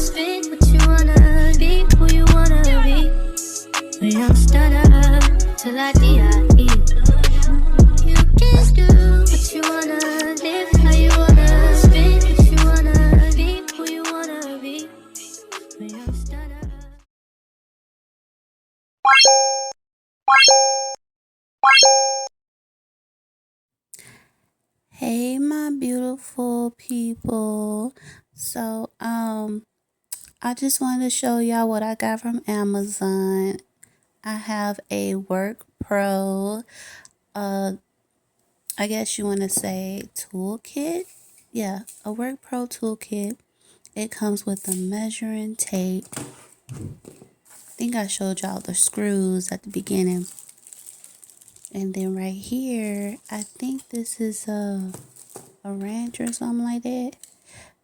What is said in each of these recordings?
speak what you wanna, be who you wanna be. We don't stutter till I die. You can do what you wanna, live how you wanna, speak what you wanna, be who you wanna be. We don't stutter. Hey my beautiful people. I just wanted to show y'all what I got from Amazon. I have a Work Pro, uh I guess you want to say toolkit. Yeah, a Work Pro toolkit. It comes with a measuring tape. I think I showed y'all the screws at the beginning. And then right here, I think this is a wrench or something like that.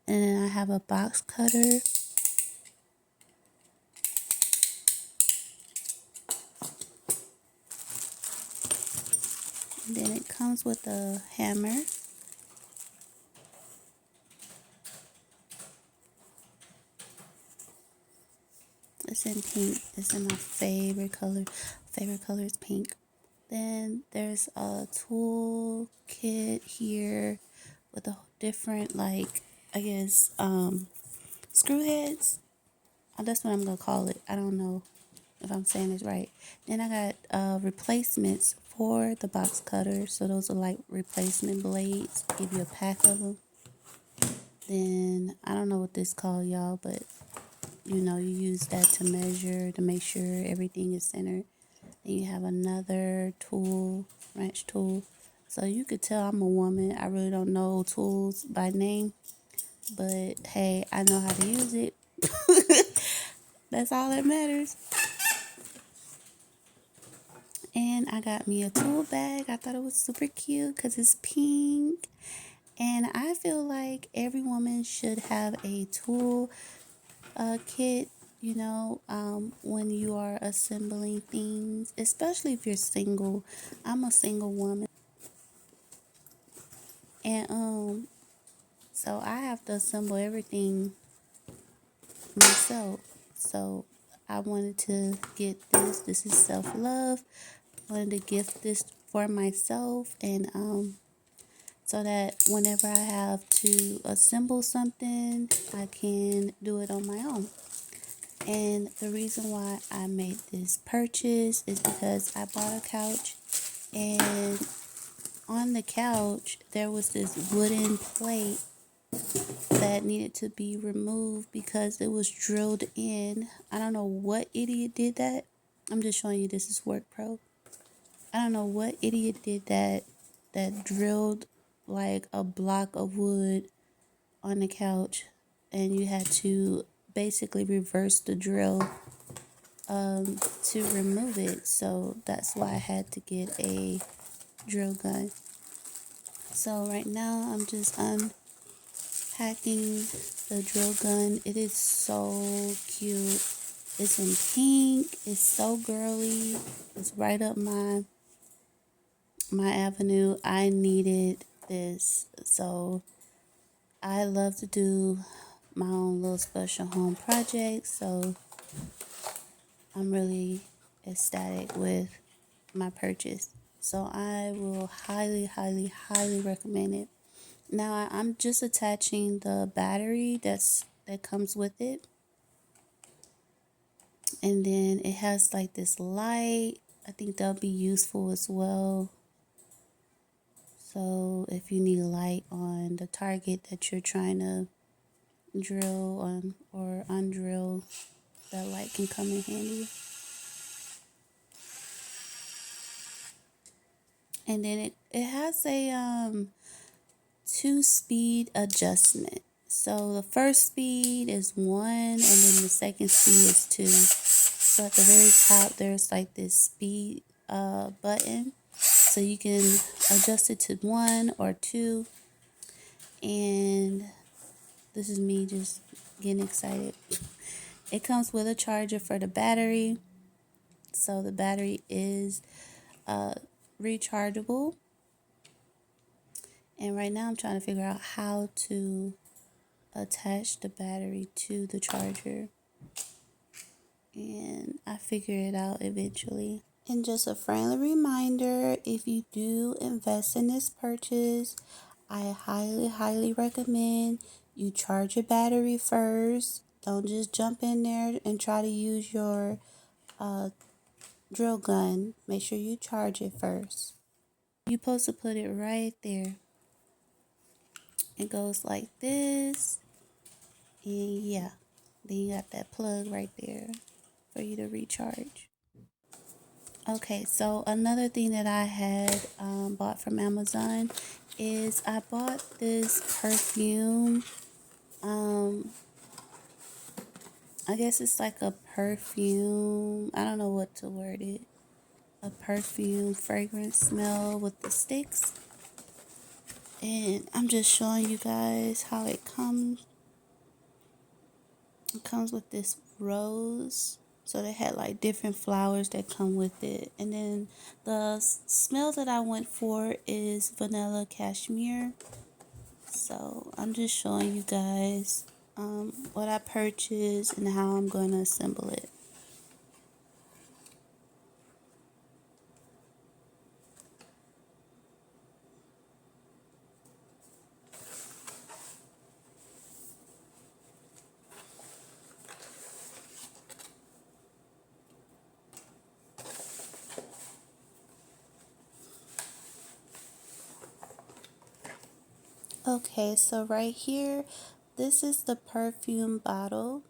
And then I have a box cutter. And then it comes with a hammer. It's in pink. It's in my favorite color. Favorite color is pink. Then there's a tool kit here with a different, like, I guess, screw heads. That's what I'm gonna call it. I don't know if I'm saying this right. Then I got replacements for the box cutter. So those are like replacement blades. Give you a pack of them. Then I don't know what this called, y'all, but you know, you use that to measure to make sure everything is centered. Then you have another tool, wrench tool. So you could tell I'm a woman. I really don't know tools by name, but hey, I know how to use it. That's all that matters. And I got me a tool bag. I thought it was super cute because it's pink. And I feel like every woman should have a tool kit, you know, when you are assembling things, especially if you're single. I'm a single woman. And so I have to assemble everything myself. So I wanted to get this. This is self-love. I wanted to gift this for myself, and so that whenever I have to assemble something, I can do it on my own. And the reason why I made this purchase is because I bought a couch, and on the couch there was this wooden plate that needed to be removed because it was drilled in. I don't know what idiot did that. I'm just showing you this is Work Pro. I don't know what idiot did that drilled like a block of wood on the couch, and you had to basically reverse the drill to remove it. So that's why I had to get a drill gun. So right now I'm just unpacking the drill gun. It is so cute. It's in pink. It's so girly. It's right up my avenue. I needed this. So I love to do my own little special home projects. So I'm really ecstatic with my purchase. So I will highly, highly, highly recommend it. Now I'm just attaching the battery that comes with it. And then it has like this light. I think that'll be useful as well. So if you need a light on the target that you're trying to drill on or undrill, that light can come in handy. And then it has a 2-speed adjustment. So the first speed is 1 and then the second speed is 2. So at the very top there's like this speed button. So you can adjust it to 1 or 2. And this is me just getting excited. It comes with a charger for the battery. So the battery is rechargeable. And right now I'm trying to figure out how to attach the battery to the charger, and I figure it out eventually. And just a friendly reminder, if you do invest in this purchase, I highly recommend you charge your battery first. Don't just jump in there and try to use your drill gun. Make sure you charge it first. You're supposed to put it right there. It goes like this. And yeah, then you got that plug right there for you to recharge. Okay, so another thing that I had bought from Amazon is I bought this perfume. I guess it's like a perfume. I don't know what to word it. A perfume fragrance smell with the sticks. And I'm just showing you guys how it comes. It comes with this rose. So they had like different flowers that come with it. And then the smell that I went for is vanilla cashmere. So I'm just showing you guys what I purchased and how I'm going to assemble it. Okay, so right here, this is the perfume bottle,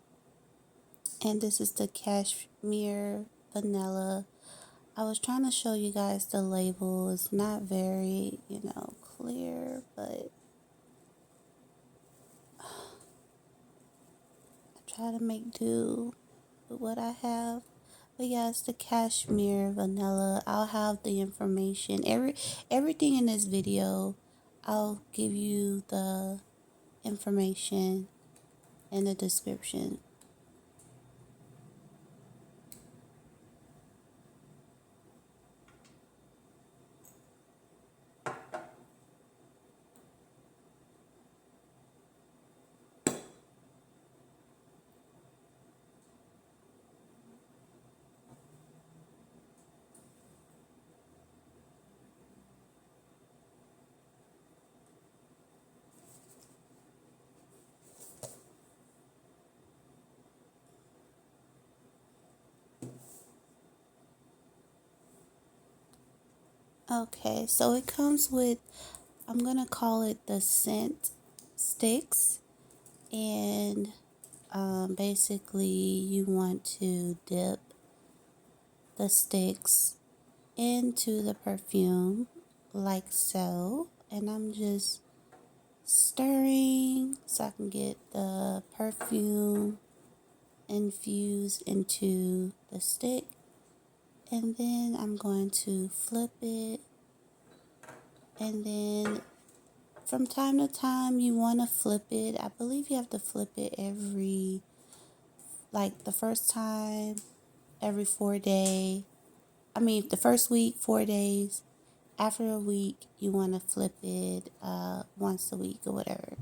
and this is the cashmere vanilla. I was trying to show you guys the label. It's not very, clear, but I try to make do with what I have. But yeah, it's the cashmere vanilla. I'll have the information. Everything in this video, I'll give you the information in the description. Okay, so it comes with, I'm gonna call it the scent sticks, and basically you want to dip the sticks into the perfume like so, and I'm just stirring so I can get the perfume infused into the stick, and then I'm going to flip it, and then from time to time you want to flip it. I believe you have to flip it the first time every 4 day. The first week, 4 days. After a week, you want to flip it once a week or whatever.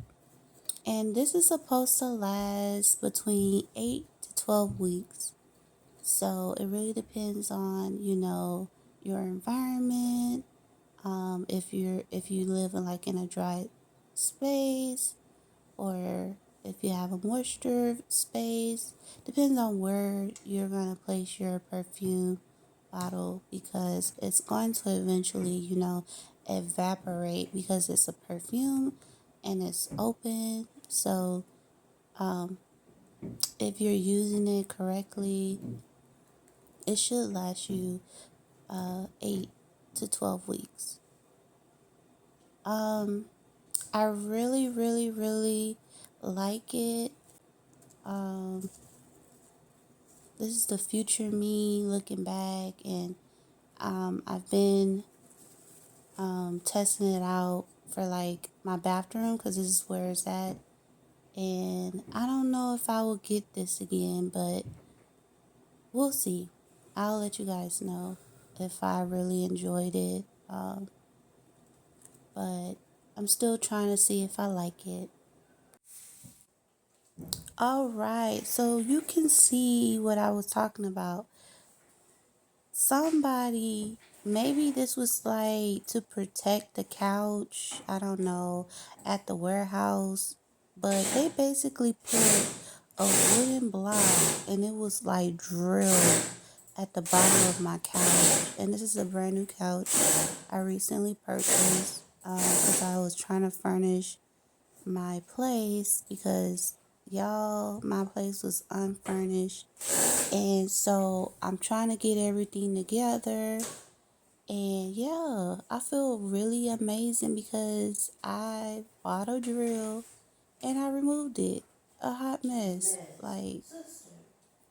And this is supposed to last between 8 to 12 weeks. So it really depends on, your environment. If you live in a dry space, or if you have a moisture space, depends on where you're going to place your perfume bottle, because it's going to eventually, evaporate because it's a perfume and it's open. So if you're using it correctly, it should last you 8 to 12 weeks. I really, really, really like it. This is the future me looking back, and I've been testing it out for like my bathroom because this is where it's at. And I don't know if I will get this again, but we'll see. I'll let you guys know if I really enjoyed it. But I'm still trying to see if I like it. All right, so you can see what I was talking about. Somebody, maybe this was like to protect the couch, I don't know, at the warehouse, but they basically put a wooden block and it was like drilled at the bottom of my couch. And this is a brand new couch I recently purchased because I was trying to furnish my place because y'all, my place was unfurnished. And so I'm trying to get everything together. And yeah, I feel really amazing because I bought a drill and I removed it. A hot mess. Like,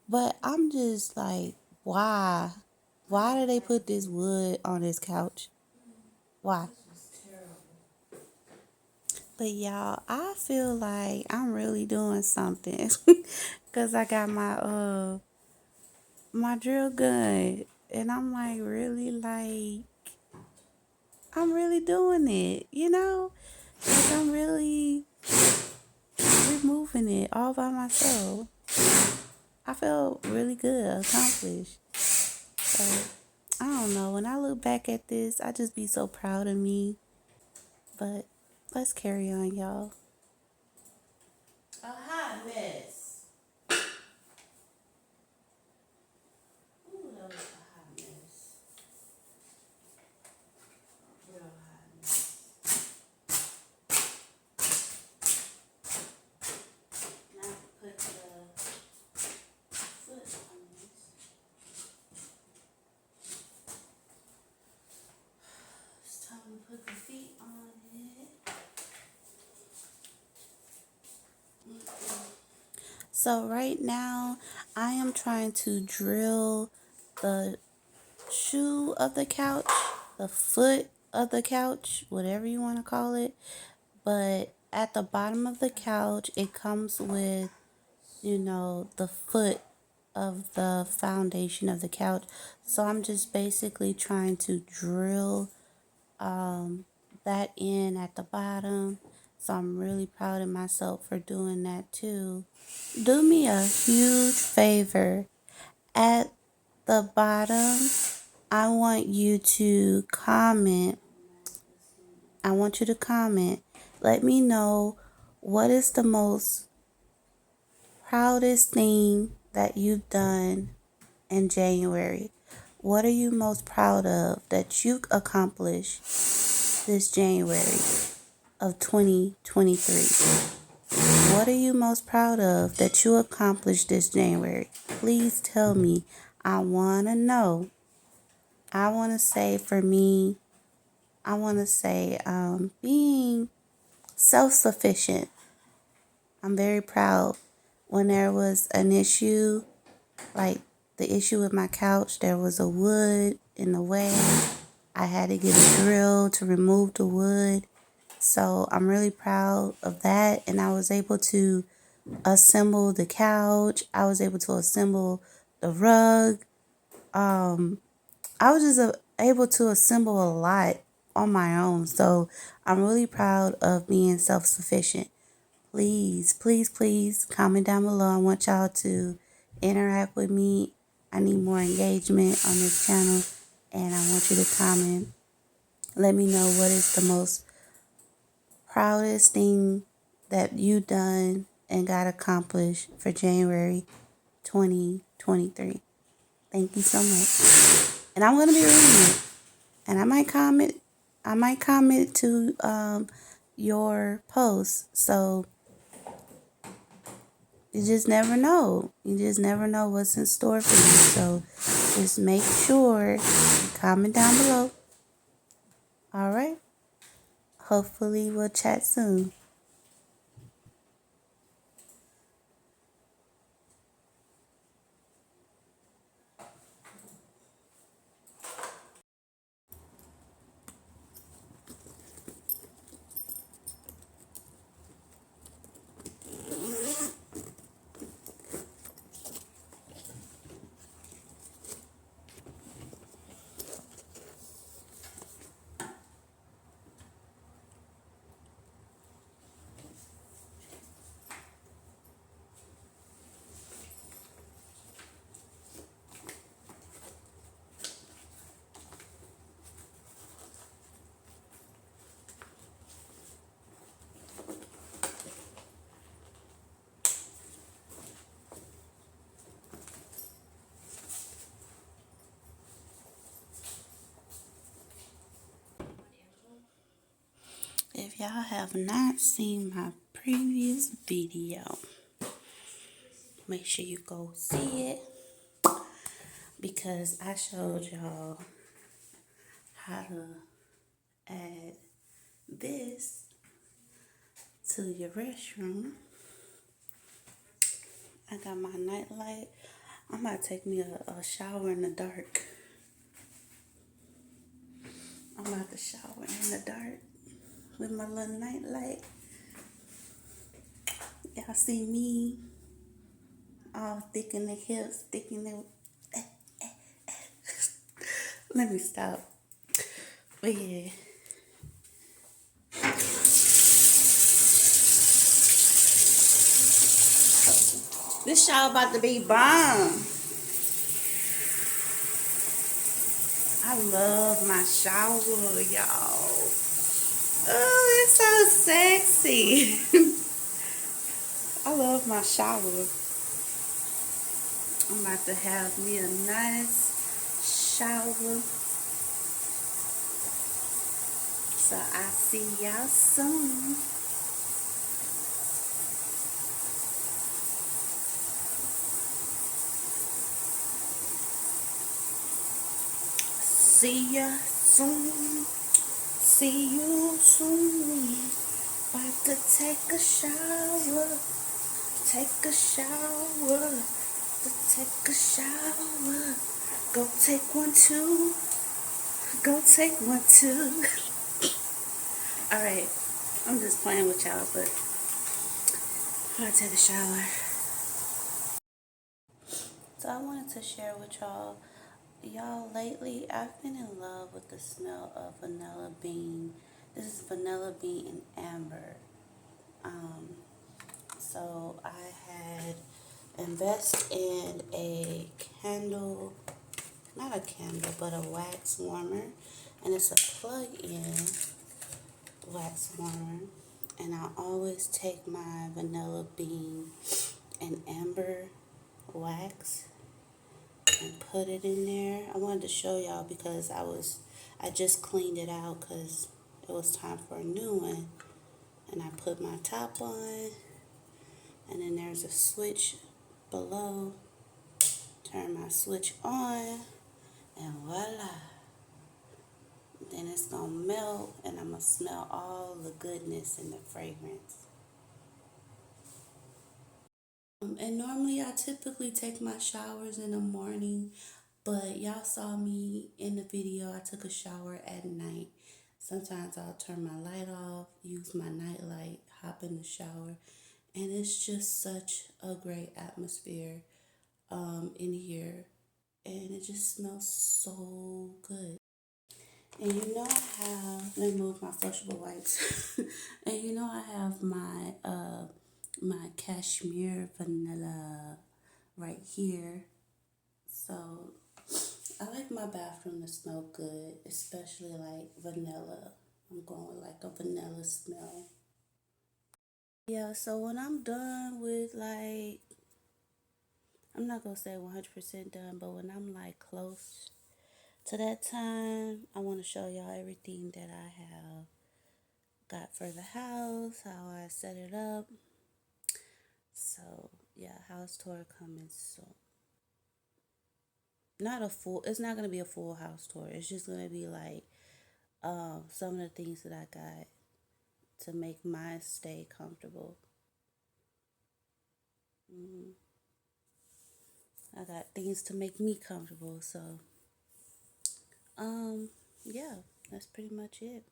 but I'm just like, why? Why did they put this wood on this couch? Why? But y'all, I feel like I'm really doing something because I got my drill gun, and I'm like really like I'm really doing it, you know? Like I'm really removing it all by myself. I feel really good, accomplished. So I don't know. When I look back at this, I just be so proud of me. But let's carry on, y'all. A hot mess. Ooh, that was a hot mess. Real hot mess. Now put the foot on this. It's time to put the feet on it. So right now, I am trying to drill the shoe of the couch, the foot of the couch, whatever you want to call it. But at the bottom of the couch, it comes with, the foot of the foundation of the couch. So I'm just basically trying to drill that in at the bottom. So I'm really proud of myself for doing that too. Do me a huge favor. At the bottom, I want you to comment. I want you to comment. Let me know what is the most proudest thing that you've done in January. What are you most proud of that you accomplished this January of 2023? What are you most proud of that you accomplished this January? Please tell me. I want to know. I want to say for me, I want to say being self-sufficient. I'm very proud when there was an issue, like the issue with my couch, there was a wood in the way. I had to get a drill to remove the wood. So I'm really proud of that. And I was able to assemble the couch. I was able to assemble the rug. I was just able to assemble a lot on my own. So I'm really proud of being self-sufficient. Please, please, please comment down below. I want y'all to interact with me. I need more engagement on this channel. And I want you to comment. Let me know what is the most proudest thing that you done and got accomplished for January 2023. Thank you so much. And I'm going to be reading it. And I might comment to your post. So you just never know. You just never know what's in store for you. So just make sure you comment down below. All right. Hopefully we'll chat soon. If y'all have not seen my previous video, make sure you go see it, because I showed y'all how to add this to your restroom. I got my night light. I'm about to take me a shower in the dark. I'm about to shower in the dark with my little night light. Y'all see me all thick in the hips, thick in the... Let me stop. But yeah. This shower about to be bomb. I love my shower, y'all. Oh, it's so sexy. I love my shower. I'm about to have me a nice shower. So I'll see y'all soon. See ya soon. See you soon. About to take a shower. Take a shower. To take a shower. Go take one too. Go take one too. Alright. I'm just playing with y'all, but I'm gonna take a shower. So I wanted to share with y'all, lately I've been in love with the smell of vanilla bean. This is vanilla bean and amber. So I had invest in a candle, not a candle, but a wax warmer, and it's a plug-in wax warmer. And I always take my vanilla bean and amber wax and put it in there. I wanted to show y'all because I just cleaned it out because it was time for a new one. And I put my top on, and then there's a switch below. Turn my switch on, and voila. Then it's gonna melt, and I'm gonna smell all the goodness and the fragrance. And normally I typically take my showers in the morning, but y'all saw me in the video. I took a shower at night. Sometimes I'll turn my light off, use my night light, hop in the shower, and it's just such a great atmosphere in here, and it just smells so good. And you know I have, let me move my flushable wipes. And you know I have my my cashmere vanilla right here. So I like my bathroom to smell good, especially like vanilla. I'm going with like a vanilla smell. Yeah, so when I'm done with, like, I'm not gonna say 100% done, but when I'm like close to that time, I want to show y'all everything that I have got for the house, how I set it up. So yeah, house tour coming soon. It's not gonna be a full house tour. It's just gonna be like some of the things that I got to make my stay comfortable. I got things to make me comfortable, so yeah, that's pretty much it.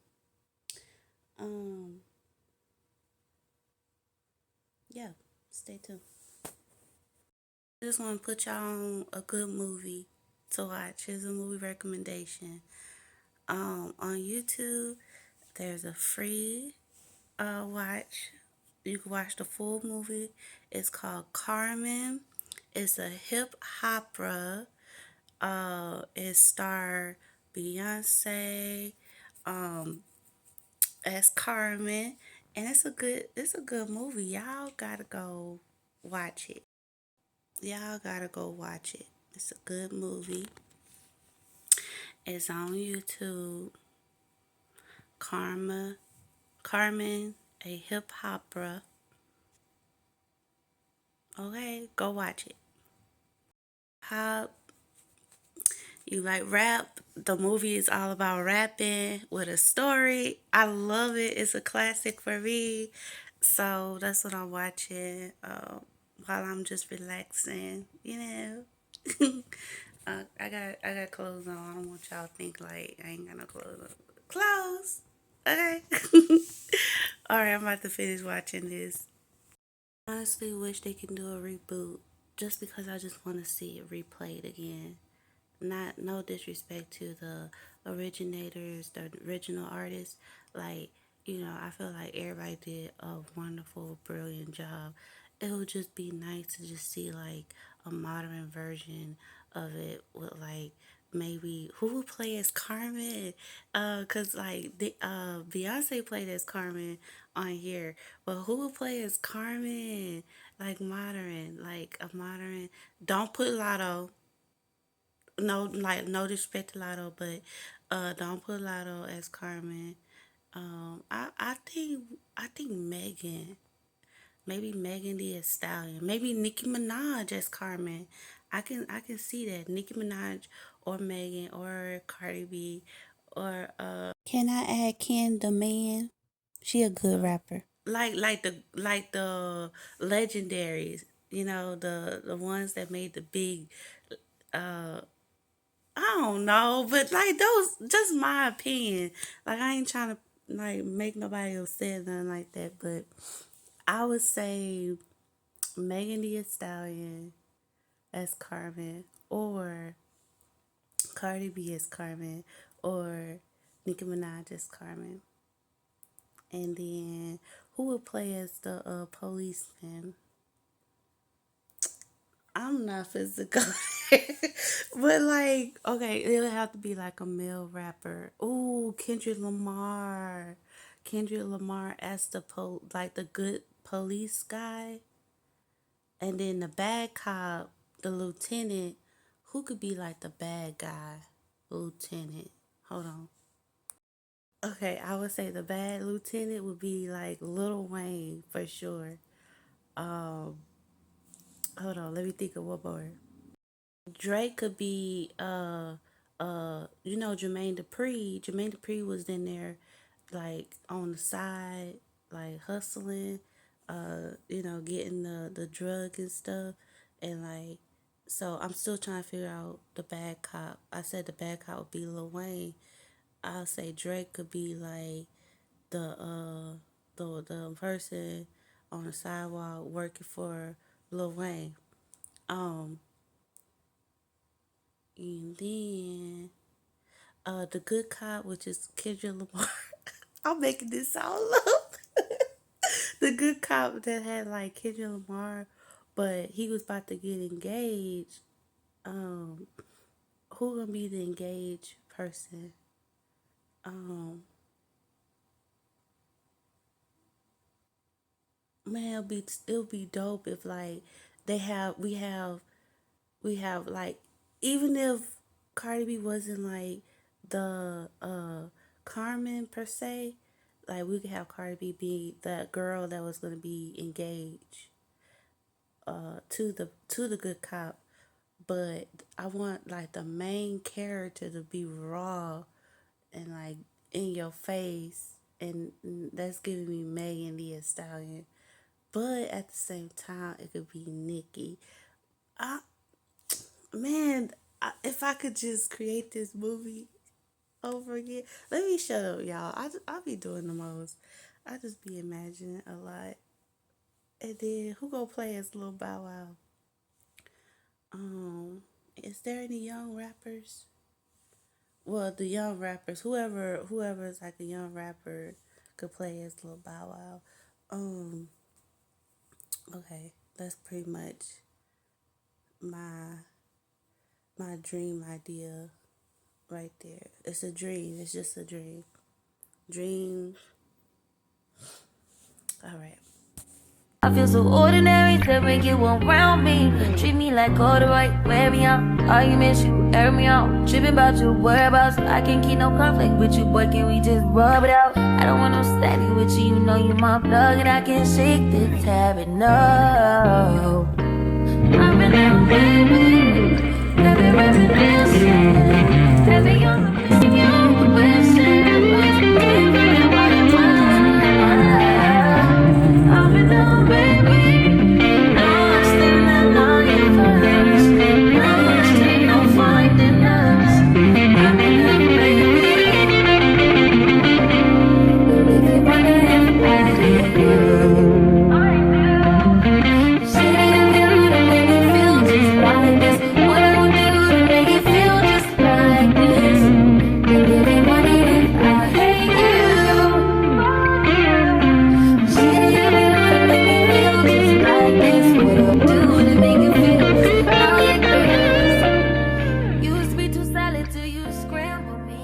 Yeah, stay tuned. I just want to put y'all on a good movie to watch. Here's a movie recommendation. On YouTube, there's a free watch. You can watch the full movie. It's called Carmen. It's a hip opera. It star Beyonce as Carmen, and it's a good movie. Y'all gotta go watch it. Y'all gotta go watch it. It's a good movie. It's on YouTube. Carmen, a hip hopera. Okay, go watch it. Hop. You like rap? The movie is all about rapping with a story. I love it. It's a classic for me. So that's what I'm watching while I'm just relaxing. I got clothes on. I don't want y'all to think like I ain't got no clothes on. Clothes. Okay. All right, I'm about to finish watching this. Honestly, wish they can do a reboot just because I just want to see it replayed again. Not no disrespect to the originators, the original artists. Like, I feel like everybody did a wonderful, brilliant job. It would just be nice to just see like a modern version of it with like maybe who would play as Carmen? Cause like Beyonce played as Carmen on here, but who would play as Carmen? Like modern, like a modern. Don't put Lotto, no, like no disrespect to Lotto, but don't put Lotto as Carmen. I think Megan, maybe Megan Thee Stallion, maybe Nicki Minaj as Carmen. I can see that Nicki Minaj or Megan or Cardi B or Can I add Ken the Man? She a good rapper. Like the legendaries, the ones that made the big uh I don't know, but like those, just my opinion. Like I ain't trying to like make nobody upset, nothing like that. But I would say Megan Thee Stallion as Carmen, or Cardi B as Carmen, or Nicki Minaj as Carmen, and then who would play as the policeman? I'm not physical. But like, okay, it'll have to be like a male rapper. Ooh, Kendrick Lamar. Kendrick Lamar as like the good police guy. And then the bad cop, the lieutenant, who could be like the bad guy? Lieutenant. Hold on. Okay, I would say the bad lieutenant would be like Lil Wayne for sure. Um, Hold on, let me think of one more. Drake could be Jermaine Dupri. Jermaine Dupri was in there like on the side, like hustling, getting the drug and stuff, and like, so I'm still trying to figure out the bad cop. I said the bad cop would be Lil Wayne. I'll say Drake could be like the the person on the sidewalk working for Lil Wayne. Um and then the good cop, which is Kendrick Lamar. I'm making this all up. The good cop that had like Kendrick Lamar, but he was about to get engaged. Um, who gonna be the engaged person? Um, Man, it'll be dope if like we have like, even if Cardi B wasn't like the Carmen per se, like we could have Cardi B be that girl that was gonna be engaged to the good cop. But I want like the main character to be raw and like in your face, and that's giving me Megan Thee Stallion. But at the same time, it could be Nikki. I Man, if I could just create this movie over again. Let me shut up, y'all. I'll be doing the most. I just be imagining a lot. And then who gonna play as Lil Bow Wow? Is there any young rappers? Well, the young rappers, whoever's like a young rapper could play as Lil Bow Wow. Um, okay, that's pretty much my my dream idea right there. It's a dream. It's just a dream. Dream. All right. I feel so ordinary to make you around me. Treat me like all the right, wear me out. Arguments, you air me out. Tripping about your whereabouts. I can't keep no conflict with you, boy. Can we just rub it out? I don't want no static with you. You know you my plug, and I can't shake this habit. No, I'm in love, baby. Every reminiscing, every young missing you, wishing I was living what it was. I'm in love, baby. I'm still in love first. I'm still no finding us. I'm in love, baby. If you wonder if I did you, I do. You say that you do to make me feel just like this. What I would do to make you feel just like this. And if you wonder if I hate you, say that you do to make me feel just like this. What I'll do to make you feel just like this. Used to be too solid till you scramble me.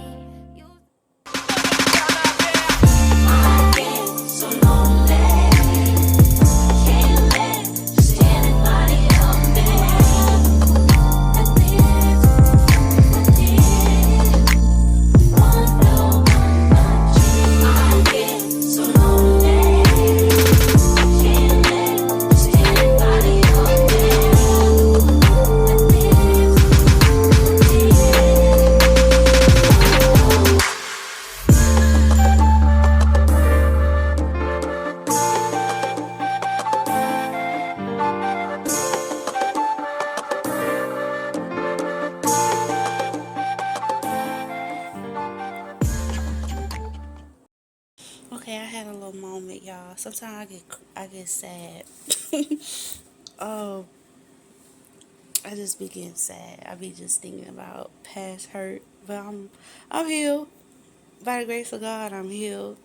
Okay, I had a little moment, y'all. Sometimes I get sad. Oh, I just be getting sad. I be just thinking about past hurt, but I'm healed. By the grace of God, I'm healed.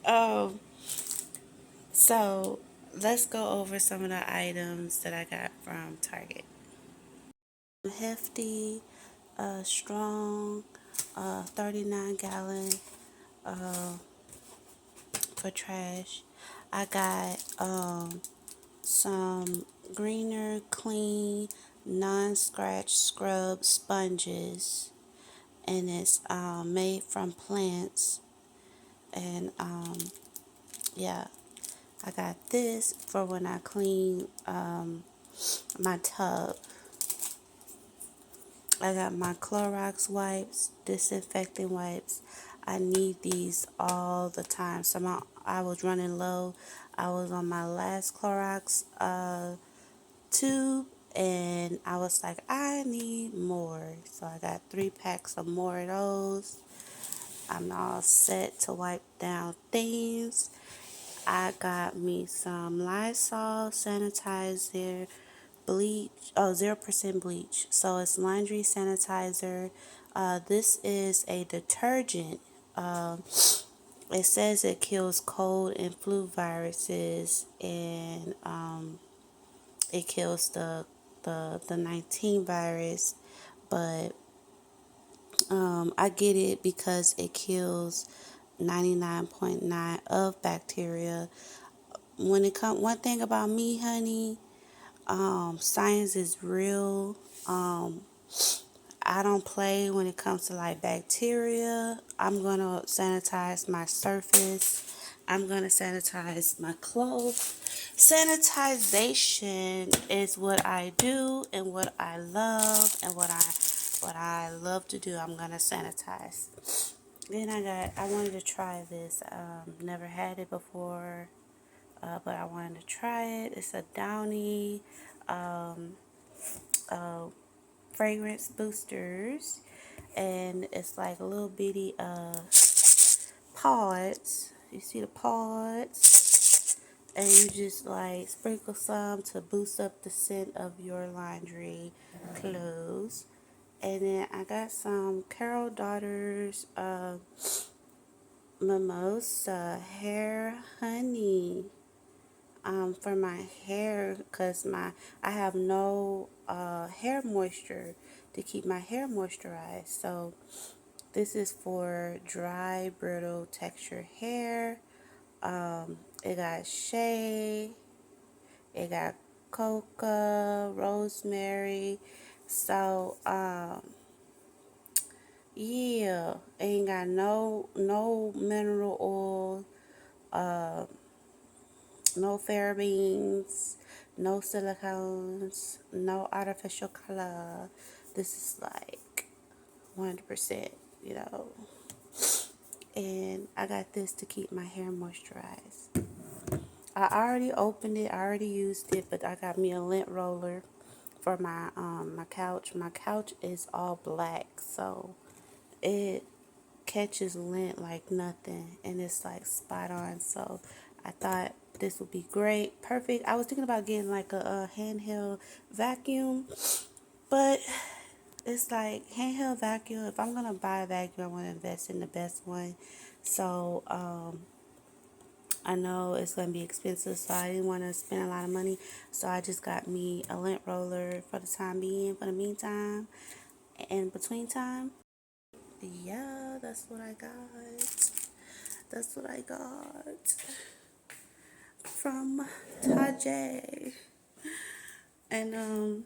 Um, so let's go over some of the items that I got from Target. Hefty, strong, 39-gallon for trash. I got some greener, clean, non-scratch scrub sponges, and it's made from plants. And yeah, I got this for when I clean my tub. I got my Clorox wipes, disinfecting wipes. I need these all the time. I was running low. I was on my last Clorox tube, and I was like, I need more. So I got 3 packs of more of those. I'm all set to wipe down things. I got me some Lysol sanitizer, bleach, 0% bleach. So it's laundry sanitizer. This is a detergent. It says it kills cold and flu viruses, and it kills the 19 virus. But I get it because it kills 99.9 of bacteria. One thing about me, honey, science is real. I don't play when it comes to like bacteria. I'm gonna sanitize my surface. I'm gonna sanitize my clothes. Sanitization is what I do and what I love and what I love to do. I'm gonna sanitize. Then I wanted to try this. Never had it before, but I wanted to try it. It's a Downy uh, fragrance boosters, and it's like a little bitty pods. You see the pods, and you just like sprinkle some to boost up the scent of your laundry clothes. And then I got some Carol Daughters Mimosa Hair Honey for my hair, because I have no hair moisture to keep my hair moisturized. So this is for dry, brittle, textured hair. It got shea, It got coca, rosemary. So, yeah, ain't got no mineral oil, no parabens, no silicones, no artificial color. This is like 100%, you know. And I got this to keep my hair moisturized. I already opened it, I already used it, but I got me a lint roller for my couch. My couch is all black, so it catches lint like nothing, and it's like spot on. So I thought this would be great, perfect. I was thinking about getting like a handheld vacuum, but it's like handheld vacuum. If I'm gonna buy a vacuum, I want to invest in the best one. So I know it's gonna be expensive, so I didn't want to spend a lot of money. So I just got me a lint roller for the time being, for the meantime, and between time. Yeah, that's what I got. That's what I got from Tajay. And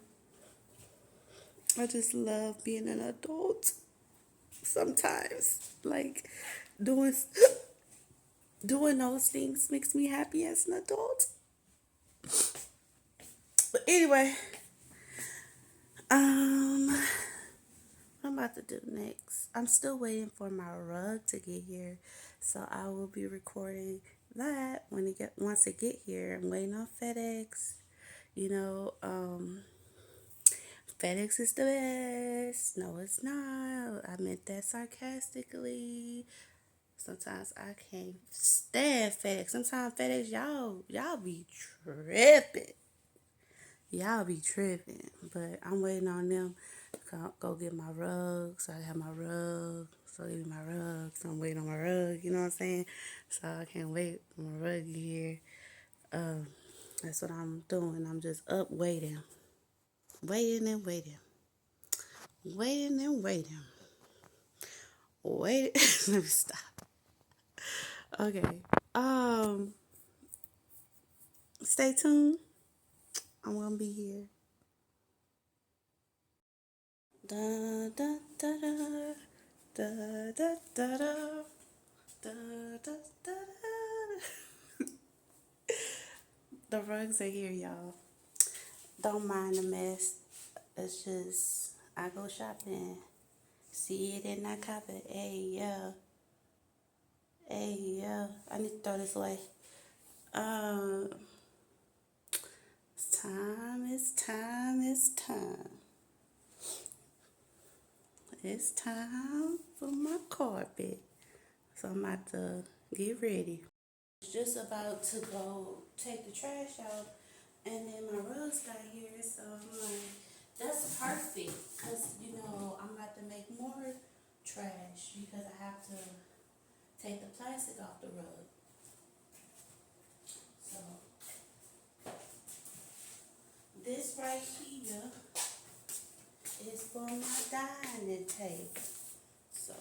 I just love being an adult sometimes. Like doing doing those things makes me happy as an adult. But anyway, what I'm about to do next. I'm still waiting for my rug to get here, so I will be recording that once it get here. I'm waiting on FedEx. You know, FedEx is the best. No, it's not. I meant that sarcastically. Sometimes I can't stand FedEx. Sometimes FedEx, y'all be tripping. Y'all be tripping. But I'm waiting on them to go get my rug. So I have my rug. So give me my rug. So I'm waiting on my rug. You know what I'm saying? So I can't wait for my rug here. That's what I'm doing. I'm just up waiting. Waiting and waiting. Waiting and waiting. Wait. Let me stop. Okay. Stay tuned. I'm gonna be here. Da da da da da da da da da da da. The rugs are here, y'all. Don't mind the mess. It's just I go shopping, see it and I cop it. Hey yeah, hey yeah. I need to throw this away. It's time. It's time. It's time. It's time for my carpet. So I'm about to get ready. Just about to go take the trash out, and then my rugs got here, so I'm like, that's perfect, because, you know, I'm about to make more trash, because I have to take the plastic off the rug. So, this right here is for my dining table. So,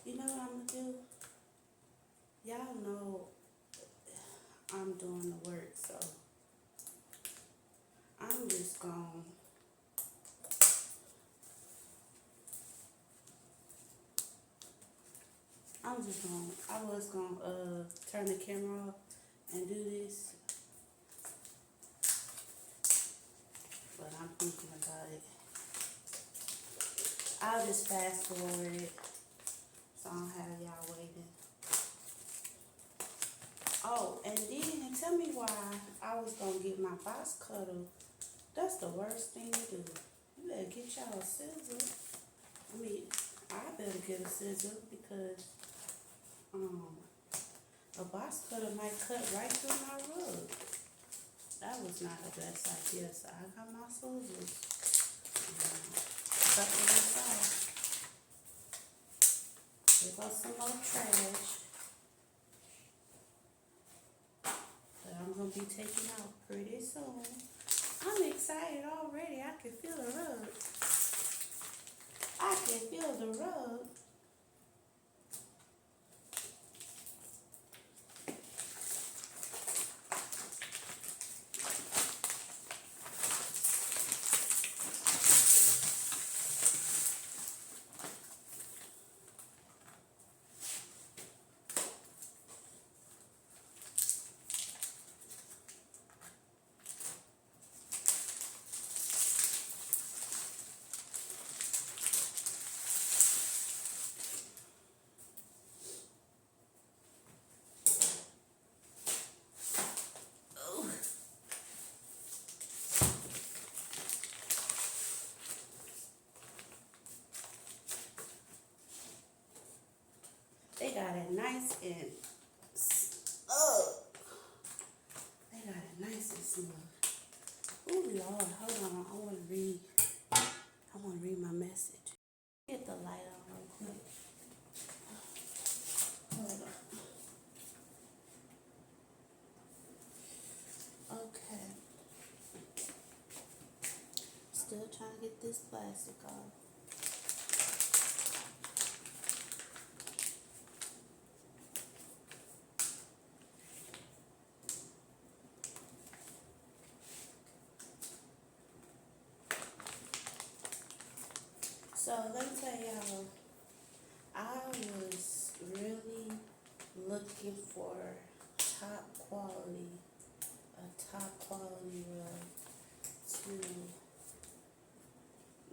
you know what I'm going to do? Y'all know I'm doing the work, so I'm just going I was gonna turn the camera off and do this, but I'm thinking about it. I'll just fast forward it, so I don't have y'all waiting. Oh, and then tell me why I was gonna get my box cutter. That's the worst thing to do. You better get y'all a scissor. I better get a scissor, because a box cutter might cut right through my rug. That was not the best idea, so I got my scissors. Cut this off. There goes some more trash that I'm going to be taking out pretty soon. I'm excited already. I can feel the rug. I can feel the rug. and oh, they got it nice and smooth. Oh Lord, hold on, I want to read my message. Get the light on real quick. Hold on. Okay. Still trying to get this plastic off. So let me tell y'all, I was really looking for top quality, a top quality rug to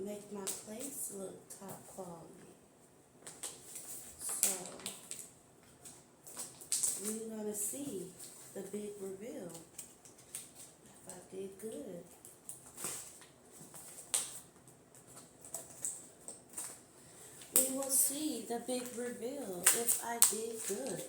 make my place look top quality. So we're gonna see the big reveal if I did good. We will see the big reveal if I did good.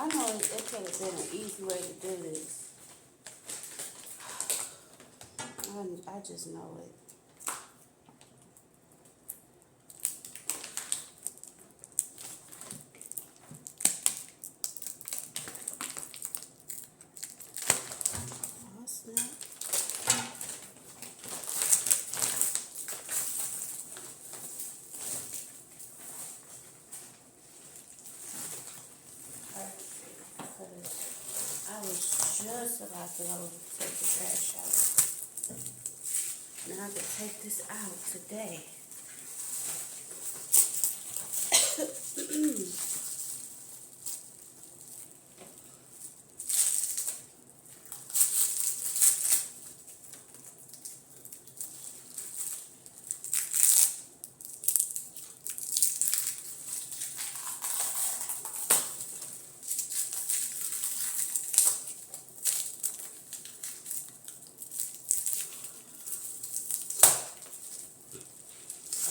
I know it could have been an easy way to do this. I just know it. Oh, snap. Perfect. Because I was just about to go take the trash out. Now I can take this out today.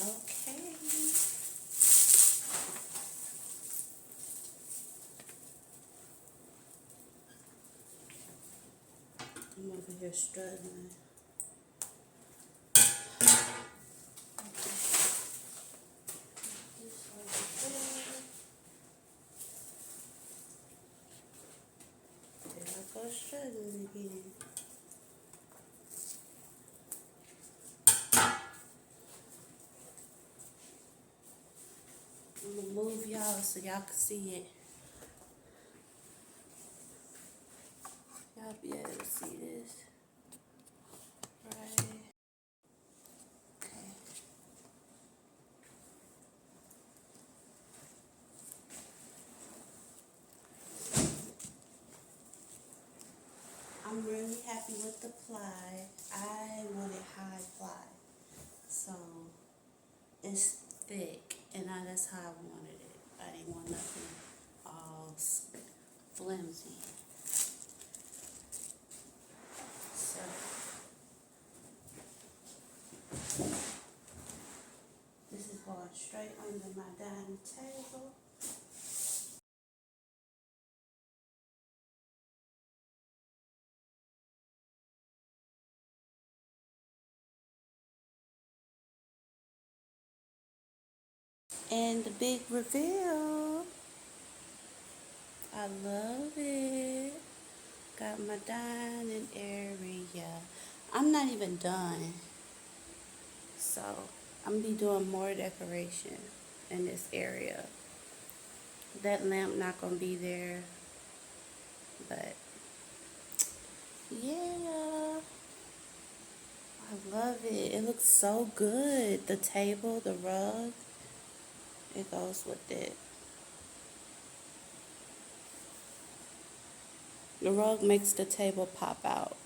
Okay. I'm over here struggling. This over there. There I go struggling again. I'm gonna move y'all so y'all can see it. Y'all be able to see this. Right. Okay. I'm really happy with the ply. I wanted high ply. So it's thick and that's how I wanted it. I didn't want nothing all flimsy. So this is going straight under my dining table. And the big reveal. I love it. Got my dining area. I'm not even done. So I'm gonna be doing more decoration in this area. That lamp not gonna be there, but yeah, I love it. It looks so good. The table, the rug, it goes with it. The rug makes the table pop out.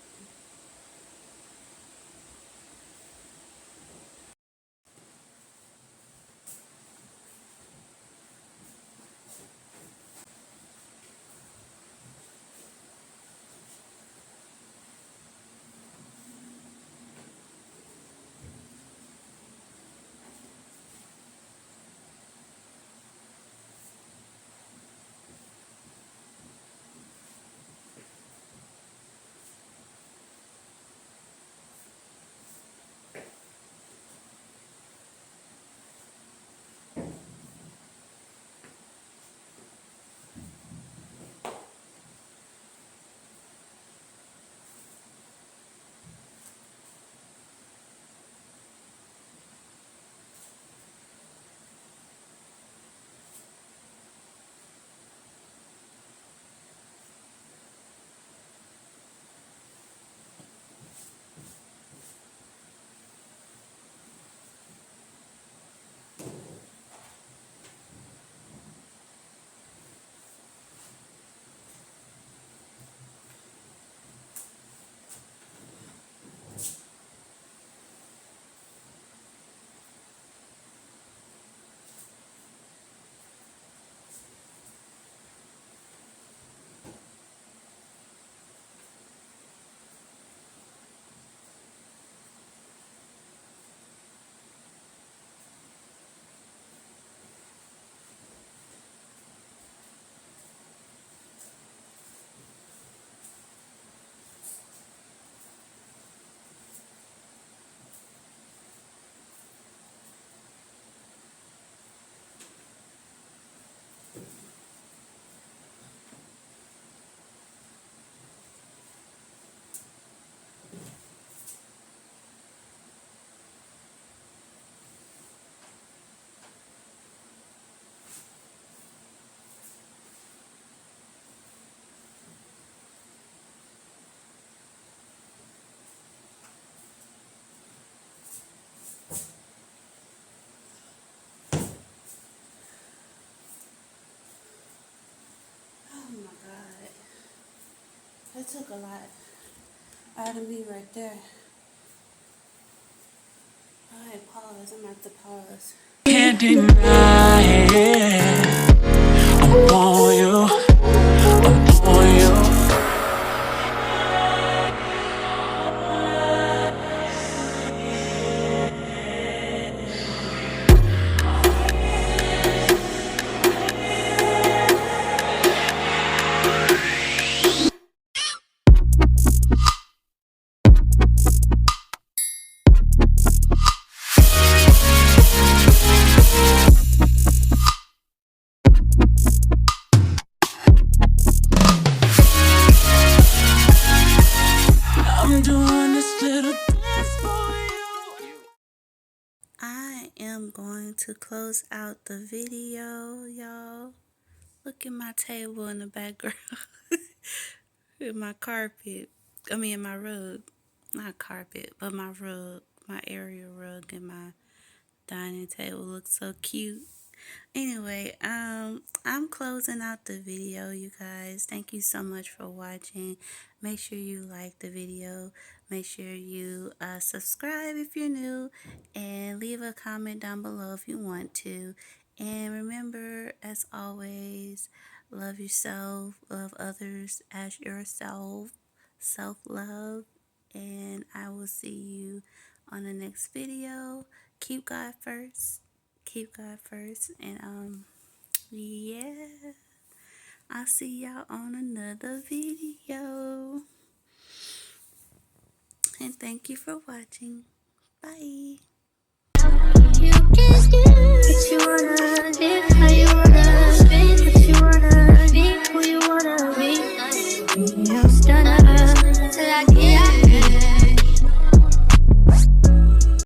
Oh my God. That took a lot out of me right there. Alright, pause. I'm gonna have to pause. Can't deny it. I'm on you. I'm on you. I'm doing this little dance for you. I am going to close out the video, y'all. Look at my table in the background. With my carpet. My rug. Not carpet, but my rug. My area rug and my dining table looks so cute. Anyway, I'm closing out the video, you guys. Thank you so much for watching. Make sure you like the video. Make sure you subscribe if you're new, and leave a comment down below if you want to. And remember, as always, love yourself, love others as yourself, self-love, and I will see you on the next video. Keep God first. Keep God first. And yeah. I'll see y'all on another video. And thank you for watching. Bye. You can do what you wanna